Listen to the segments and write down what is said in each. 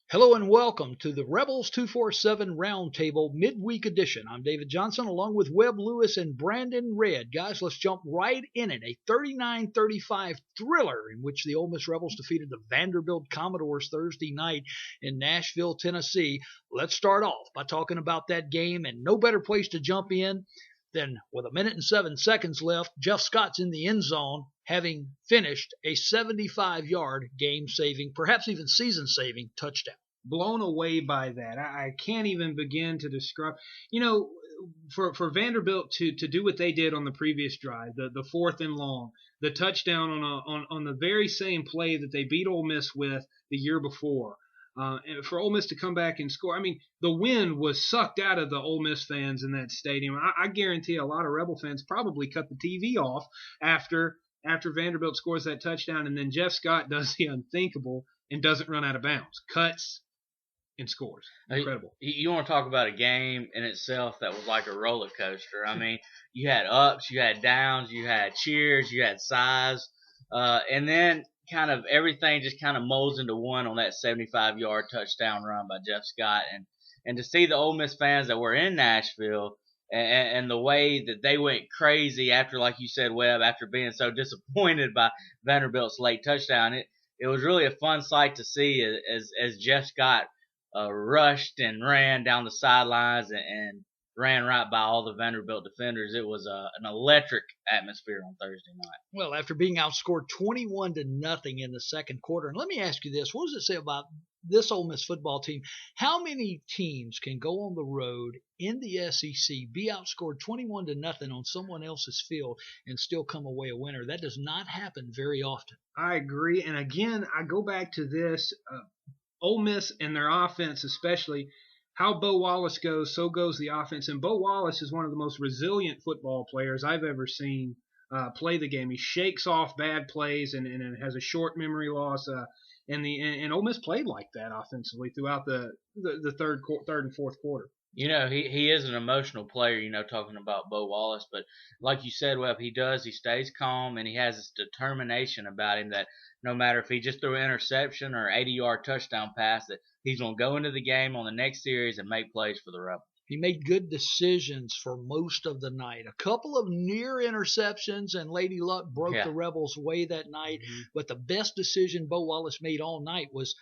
Hello and welcome to the Rebels247 Roundtable Midweek Edition. I'm David Johnson along with Webb Lewis and Brandon Red. Guys, let's jump right in it. A 39-35 thriller in which the Ole Miss Rebels defeated the Vanderbilt Commodores Thursday night in Nashville, Tennessee. Let's start off by talking about that game, and no better place to jump in than with a minute and 7 seconds left. Jeff Scott's in the end zone, having finished a 75-yard game-saving, perhaps even season-saving touchdown. Blown away by that. I can't even begin to describe. You know, for Vanderbilt to do what they did on the previous drive, the fourth and long, the touchdown on the very same play that they beat Ole Miss with the year before, and for Ole Miss to come back and score. I mean, the wind was sucked out of the Ole Miss fans in that stadium. I guarantee a lot of Rebel fans probably cut the TV off after Vanderbilt scores that touchdown, and then Jeff Scott does the unthinkable and doesn't run out of bounds. Cuts and scores. Incredible. You want to talk about a game in itself that was like a roller coaster. I mean, you had ups, you had downs, you had cheers, you had sighs, and then kind of everything just kind of molds into one on that 75-yard touchdown run by Jeff Scott. And to see the Ole Miss fans that were in Nashville and the way that they went crazy after, like you said, Webb, after being so disappointed by Vanderbilt's late touchdown, it was really a fun sight to see as Jeff Scott rushed and ran down the sidelines and ran right by all the Vanderbilt defenders. It was an electric atmosphere on Thursday night. Well, after being outscored 21-0 in the second quarter, and let me ask you this: what does it say about this Ole Miss football team? How many teams can go on the road in the SEC, be outscored 21-0 on someone else's field, and still come away a winner? That does not happen very often. I agree, and again, I go back to this. Ole Miss and their offense, especially how Bo Wallace goes, so goes the offense. And Bo Wallace is one of the most resilient football players I've ever seen play the game. He shakes off bad plays and has a short memory loss. And Ole Miss played like that offensively throughout the third and fourth quarter. You know, he is an emotional player, talking about Bo Wallace. But like you said, Webb, he stays calm, and he has this determination about him that no matter if he just threw an interception or 80-yard touchdown pass, that he's going to go into the game on the next series and make plays for the Rebels. He made good decisions for most of the night. A couple of near interceptions, and Lady Luck broke the Rebels' way that night. Mm-hmm. But the best decision Bo Wallace made all night was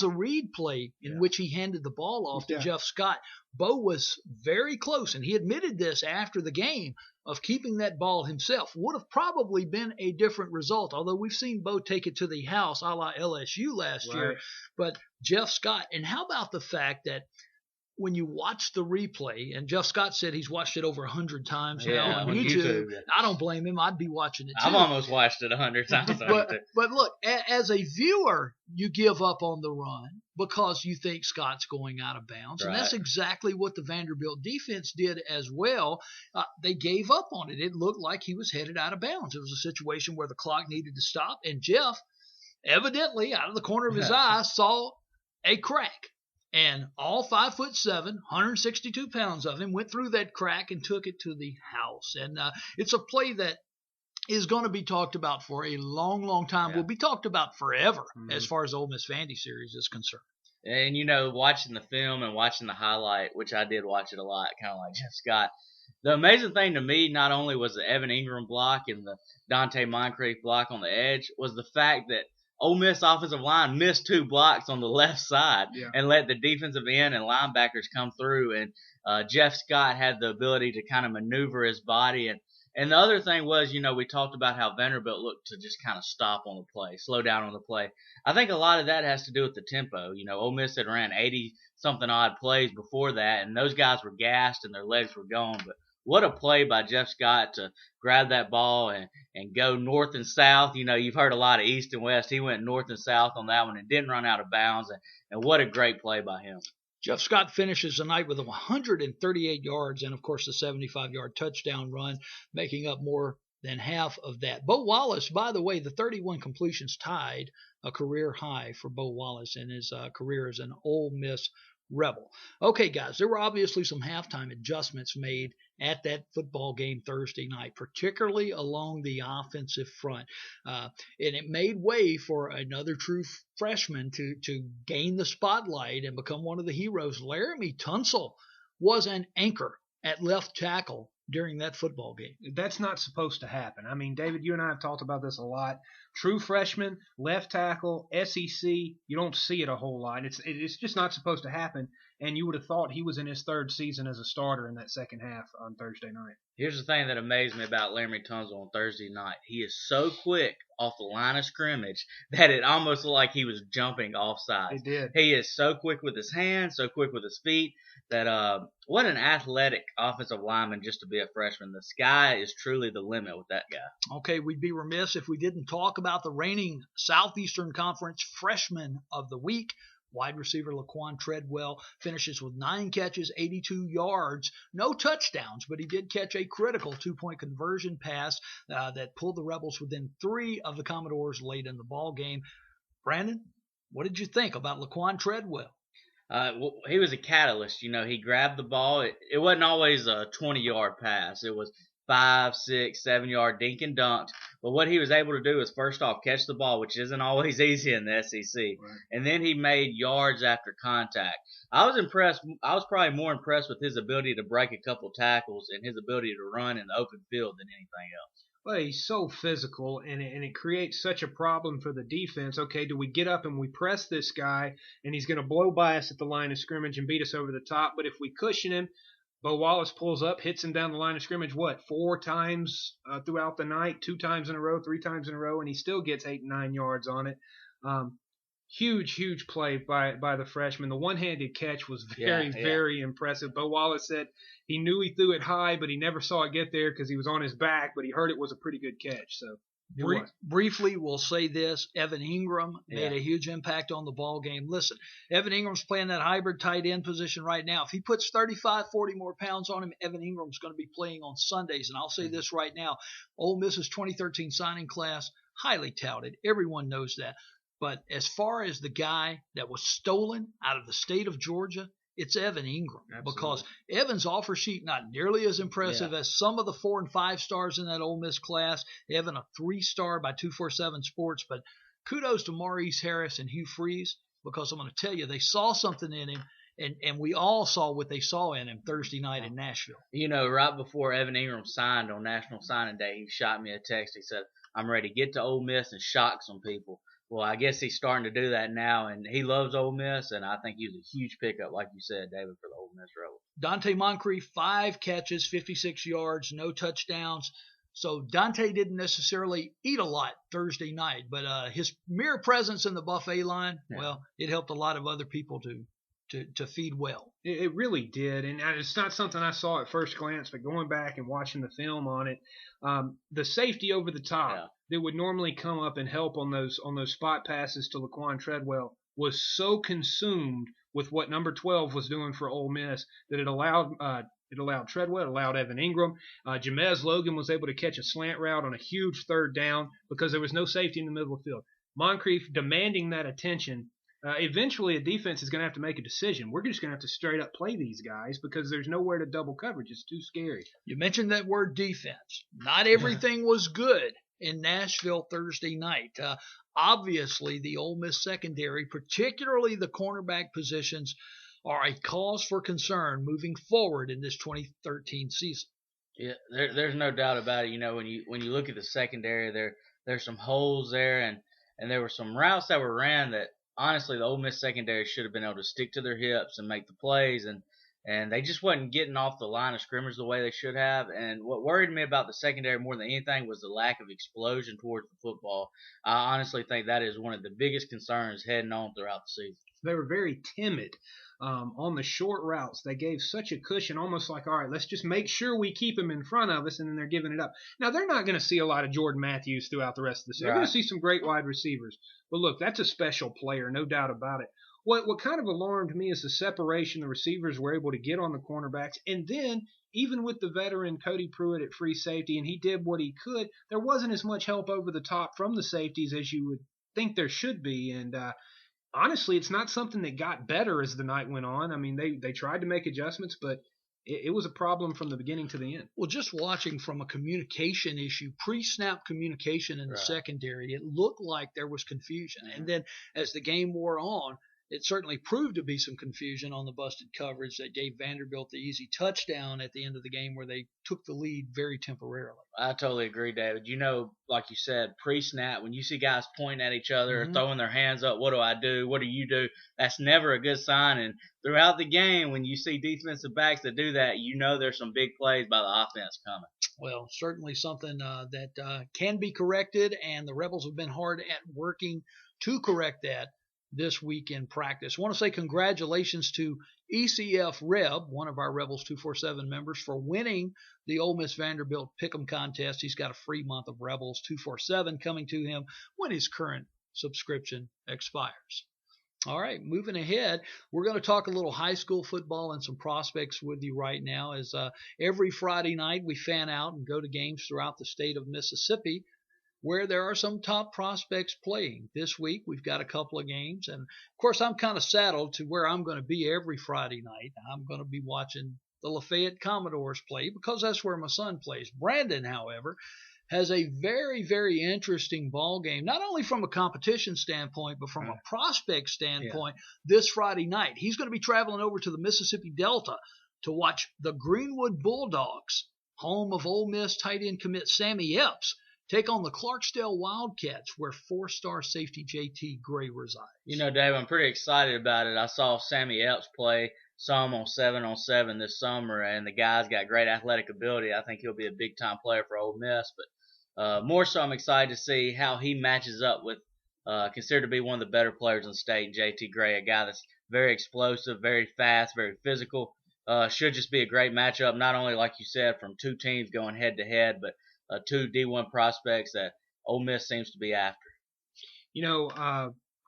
a read play in which he handed the ball off to Jeff Scott. Bo was very close, and he admitted this after the game, of keeping that ball himself. Would have probably been a different result, although we've seen Bo take it to the house a la LSU last year. But Jeff Scott, and how about the fact that when you watch the replay, and Jeff Scott said he's watched it over 100 times now on YouTube. I don't blame him. I'd be watching it too. I've almost watched it 100 times. but look, as a viewer, you give up on the run because you think Scott's going out of bounds. Right. And that's exactly what the Vanderbilt defense did as well. They gave up on it. It looked like he was headed out of bounds. It was a situation where the clock needed to stop, and Jeff, evidently, out of the corner of his eye, saw a crack. And all 5'7", 162 pounds of him went through that crack and took it to the house. And it's a play that is going to be talked about for a long, long time. Will be talked about forever as far as the Ole Miss Vandy series is concerned. And, watching the film and watching the highlight, which I did watch it a lot, kind of like Jeff Scott, the amazing thing to me not only was the Evan Ingram block and the Dante Moncrief block on the edge, was the fact that Ole Miss offensive line missed 2 blocks on the left side and let the defensive end and linebackers come through. And Jeff Scott had the ability to kind of maneuver his body. And the other thing was, we talked about how Vanderbilt looked to just kind of stop on the play, slow down on the play. I think a lot of that has to do with the tempo. Ole Miss had ran 80-something odd plays before that, and those guys were gassed and their legs were gone. But what a play by Jeff Scott to grab that ball and go north and south. You've heard a lot of east and west. He went north and south on that one and didn't run out of bounds. And what a great play by him. Jeff Scott finishes the night with 138 yards and, of course, the 75-yard touchdown run, making up more than half of that. Bo Wallace, by the way, the 31 completions tied a career high for Bo Wallace in his career as an Ole Miss Rebel. Okay, guys, there were obviously some halftime adjustments made at that football game Thursday night, particularly along the offensive front. And it made way for another true freshman to gain the spotlight and become one of the heroes. Laramie Tunsil was an anchor at left tackle during that football game. That's not supposed to happen. I mean, David, you and I have talked about this a lot. True freshman, left tackle, SEC, you don't see it a whole lot. It's just not supposed to happen. And you would have thought he was in his third season as a starter in that second half on Thursday night. Here's the thing that amazed me about Laramie Tunsil on Thursday night. He is so quick off the line of scrimmage that it almost looked like he was jumping off sides. He did. He is so quick with his hands, so quick with his feet, that what an athletic offensive lineman just to be a freshman. The sky is truly the limit with that guy. Okay, we'd be remiss if we didn't talk about the reigning Southeastern Conference Freshman of the Week. Wide receiver Laquan Treadwell finishes with 9 catches, 82 yards, no touchdowns, but he did catch a critical 2-point conversion pass that pulled the Rebels within 3 of the Commodores late in the ball game. Brandon, what did you think about Laquan Treadwell? Well, he was a catalyst. You know, he grabbed the ball. It wasn't always a 20-yard pass. It was 5, 6, 7-yard dink and dunk. But what he was able to do is, first off, catch the ball, which isn't always easy in the SEC. Right. And then he made yards after contact. I was impressed. I was probably more impressed with his ability to break a couple tackles and his ability to run in the open field than anything else. Well, he's so physical, and it creates such a problem for the defense. Okay, do we get up and we press this guy, and he's going to blow by us at the line of scrimmage and beat us over the top? But if we cushion him, Bo Wallace pulls up, hits him down the line of scrimmage, 4 times throughout the night, 2 times in a row, 3 times in a row, and he still gets 8 and 9 yards on it. Huge play by the freshman. The one-handed catch was very impressive. Bo Wallace said he knew he threw it high, but he never saw it get there because he was on his back, but he heard it was a pretty good catch. So briefly, we'll say this. Evan Ingram made a huge impact on the ball game. Listen, Evan Ingram's playing that hybrid tight end position right now. If he puts 35, 40 more pounds on him, Evan Ingram's going to be playing on Sundays. And I'll say this right now. Ole Miss's 2013 signing class, highly touted. Everyone knows that. But as far as the guy that was stolen out of the state of Georgia, it's Evan Ingram. Absolutely. Because Evan's offer sheet not nearly as impressive as some of the 4 and 5 stars in that Ole Miss class. Evan a 3-star by 247 Sports, but kudos to Maurice Harris and Hugh Freeze, because I'm going to tell you, they saw something in him, and we all saw what they saw in him Thursday night in Nashville. You know, right before Evan Ingram signed on National Signing Day, he shot me a text. He said, "I'm ready to get to Ole Miss and shock some people." Well, I guess he's starting to do that now, and he loves Ole Miss, and I think he was a huge pickup, like you said, David, for the Ole Miss Rebels. Dante Moncrief, 5 catches, 56 yards, no touchdowns. So Dante didn't necessarily eat a lot Thursday night, but his mere presence in the buffet line, well, it helped a lot of other people to feed well. It really did, and it's not something I saw at first glance, but going back and watching the film on it, the safety over the top that would normally come up and help on those spot passes to Laquan Treadwell was so consumed with what number 12 was doing for Ole Miss that it allowed Treadwell, it allowed Evan Ingram. Jamez Logan was able to catch a slant route on a huge 3rd down because there was no safety in the middle of the field. Moncrief demanding that attention. Eventually, a defense is going to have to make a decision. We're just going to have to straight up play these guys because there's nowhere to double coverage. It's too scary. You mentioned that word defense. Not everything was good in Nashville Thursday night. Obviously, the Ole Miss secondary, particularly the cornerback positions, are a cause for concern moving forward in this 2013 season. Yeah, there's no doubt about it. You know, when you look at the secondary, there's some holes there, and there were some routes that were ran that, honestly, the Ole Miss secondary should have been able to stick to their hips and make the plays, and they just wasn't getting off the line of scrimmage the way they should have. And what worried me about the secondary more than anything was the lack of explosion towards the football. I honestly think that is one of the biggest concerns heading on throughout the season. They were very timid on the short routes. They gave such a cushion, almost like, all right, let's just make sure we keep him in front of us, and then they're giving it up. Now, they're not going to see a lot of Jordan Matthews throughout the rest of the season. They're going to see some great wide receivers. But look, that's a special player, no doubt about it. What kind of alarmed me is the separation the receivers were able to get on the cornerbacks. And then, even with the veteran Cody Pruitt at free safety, and he did what he could, there wasn't as much help over the top from the safeties as you would think there should be. And honestly, it's not something that got better as the night went on. I mean, they tried to make adjustments, but it was a problem from the beginning to the end. Well, just watching from a communication issue, pre-snap communication in the secondary, it looked like there was confusion. And then as the game wore on, it certainly proved to be some confusion on the busted coverage that gave Vanderbilt the easy touchdown at the end of the game where they took the lead very temporarily. I totally agree, David. Like you said, pre-snap, when you see guys pointing at each other, throwing their hands up, what do I do? What do you do? That's never a good sign. And throughout the game, when you see defensive backs that do that, there's some big plays by the offense coming. Well, certainly something that can be corrected, and the Rebels have been hard at working to correct that this week in practice. I want to say congratulations to ECF Reb, one of our Rebels247 members, for winning the Ole Miss Vanderbilt Pick'em contest. He's got a free month of Rebels247 coming to him when his current subscription expires. All right, moving ahead, we're going to talk a little high school football and some prospects with you right now. As every Friday night we fan out and go to games throughout the state of Mississippi where there are some top prospects playing. This week we've got a couple of games, and of course I'm kind of saddled to where I'm going to be every Friday night. I'm going to be watching the Lafayette Commodores play because that's where my son plays. Brandon, however, has a very, very interesting ball game, not only from a competition standpoint, but from a prospect standpoint this Friday night. He's going to be traveling over to the Mississippi Delta to watch the Greenwood Bulldogs, home of Ole Miss tight end commit Sammy Epps, take on the Clarksdale Wildcats, where four-star safety J.T. Gray resides. Dave, I'm pretty excited about it. I saw Sammy Epps play some on 7-on-7 this summer, and the guy's got great athletic ability. I think he'll be a big-time player for Ole Miss. But more so, I'm excited to see how he matches up with considered to be one of the better players in the state, J.T. Gray, a guy that's very explosive, very fast, very physical. Should just be a great matchup, not only, like you said, from two teams going head-to-head, but two D1 prospects that Ole Miss seems to be after.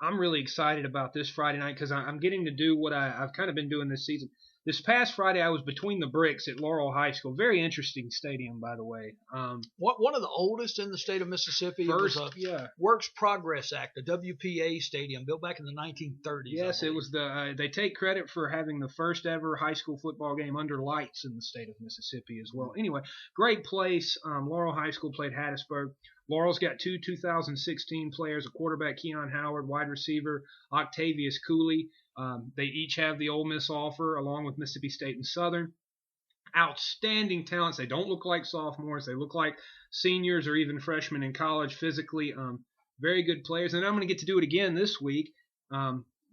I'm really excited about this Friday night because I'm getting to do what I've kind of been doing this season. This past Friday, I was between the bricks at Laurel High School. Very interesting stadium, by the way. One of the oldest in the state of Mississippi. First, Works Progress Act, a WPA stadium built back in the 1930s. Yes, it was they take credit for having the first ever high school football game under lights in the state of Mississippi as well. Anyway, great place. Laurel High School played Hattiesburg. Laurel's got two 2016 players, a quarterback, Keon Howard, wide receiver, Octavius Cooley. They each have the Ole Miss offer, along with Mississippi State and Southern. Outstanding talents. They don't look like sophomores. They look like seniors or even freshmen in college physically. Very good players. And I'm going to get to do it again this week.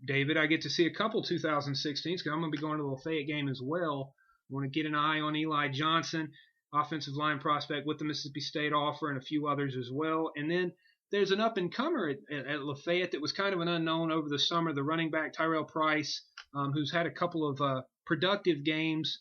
David, I get to see a couple 2016s because I'm going to be going to the Lafayette game as well. I want to get an eye on Eli Johnson, offensive line prospect with the Mississippi State offer, and a few others as well. And then there's an up-and-comer at Lafayette that was kind of an unknown over the summer, the running back Tyrell Price, who's had a couple of productive games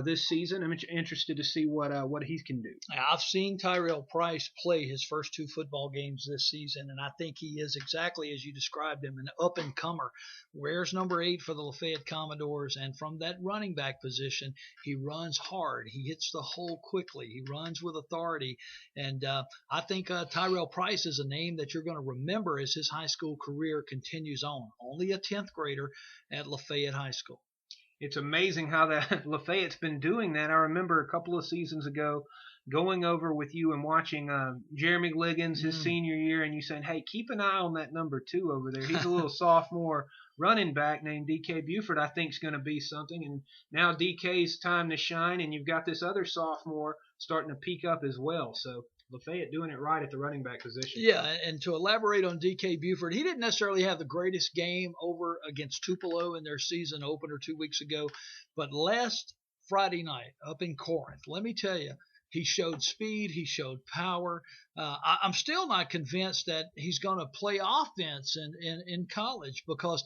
this season. I'm interested to see what he can do. I've seen Tyrell Price play his first two football games this season, and I think he is exactly as you described him, an up-and-comer. Wears number 8 for the Lafayette Commodores, and from that running back position, he runs hard. He hits the hole quickly. He runs with authority, and I think Tyrell Price is a name that you're going to remember as his high school career continues on. Only a 10th grader at Lafayette High School. It's amazing how that Lafayette's been doing that. I remember a couple of seasons ago going over with you and watching Jeremy Liggins his senior year, and you saying, hey, keep an eye on that number 2 over there. He's a little sophomore running back named DK Buford, I think is going to be something. And now DK's time to shine, and you've got this other sophomore starting to peak up as well. So Lafayette doing it right at the running back position. Yeah, and to elaborate on DK Buford, he didn't necessarily have the greatest game over against Tupelo in their season opener 2 weeks ago, but last Friday night up in Corinth, let me tell you, he showed speed, he showed power. I'm still not convinced that he's going to play offense in college because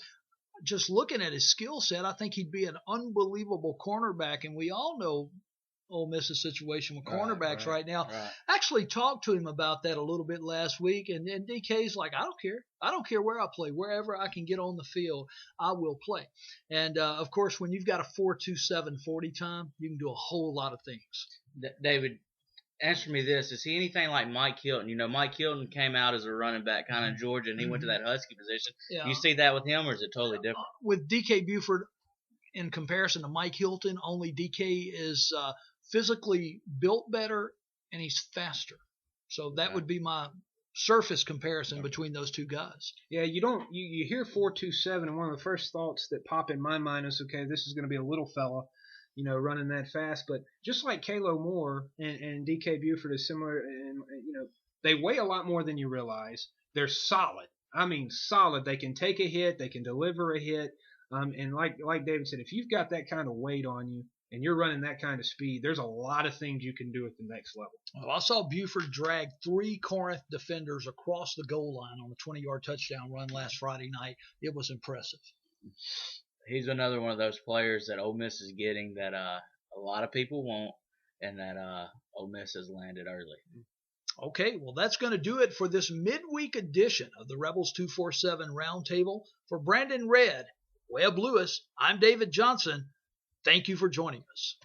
just looking at his skill set, I think he'd be an unbelievable cornerback, and we all know Ole Miss's situation with cornerbacks right now. I actually talked to him about that a little bit last week, and DK's like, I don't care. I don't care where I play. Wherever I can get on the field, I will play. And, of course, when you've got a 4.27 40 time, you can do a whole lot of things. David, answer me this: is he anything like Mike Hilton? You know, Mike Hilton came out as a running back, kind of in Georgia, and he went to that Husky position. Yeah. Do you see that with him, or is it totally different? With DK Buford, in comparison to Mike Hilton, only DK is physically built better and he's faster. So that would be my surface comparison between those two guys. Yeah, you hear 427, and one of the first thoughts that pop in my mind is, okay, this is going to be a little fella, running that fast. But just like Kalo Moore and DK Buford is similar, and they weigh a lot more than you realize. They're solid. I mean, solid. They can take a hit. They can deliver a hit. And like David said, if you've got that kind of weight on you and you're running that kind of speed, there's a lot of things you can do at the next level. Well, I saw Buford drag 3 Corinth defenders across the goal line on a 20-yard touchdown run last Friday night. It was impressive. He's another one of those players that Ole Miss is getting that a lot of people won't, and that Ole Miss has landed early. Okay, well, that's going to do it for this midweek edition of the Rebels 247 Roundtable. For Brandon Red, Webb Lewis, I'm David Johnson. Thank you for joining us.